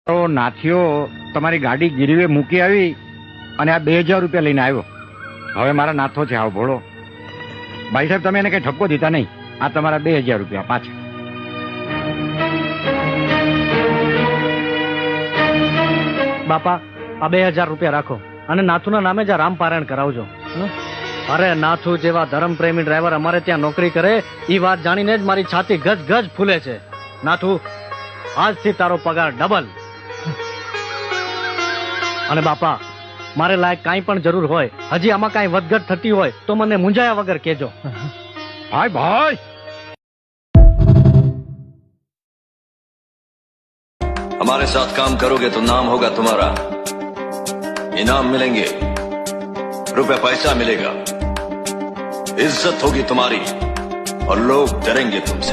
તો નાથીઓ તમારી ગાડી ગીરવે મૂકી આવી અને આ 2000 રૂપિયા લઈને આવ્યો. હવે મારા નાથો છે આવ ભોળો. ભાઈ સાહેબ તમે એને કઈ ઠપકો દીધા નહીં. આ તમારા 2000 રૂપિયા પાછા. બાપા આ 2000 રૂપિયા રાખો અને નાથુના નામે જ રામપારાયણ કરાવજો. અરે નાથુ જેવા ધર્મપ્રેમી ડ્રાઈવર અમારે ત્યાં નોકરી કરે એ વાત જાણીને જ મારી છાતી ગજ ગજ ફૂલે છે. નાથુ આજથી તારો પગાર ડબલ. અને બાપા મારે લાયક કાંઈ પણ જરૂર હોય, હજી આમાં કાંઈ વધઘટ થતી હોય તો મને મૂંઝાયા વગર કહેજો. ભાઈ ભાઈ हमारे साथ काम करोगे तो नाम होगा तुम्हारा, इनाम मिलेंगे, रुपए पैसा मिलेगा, इज्जत होगी तुम्हारी और लोग डरेंगे तुमसे.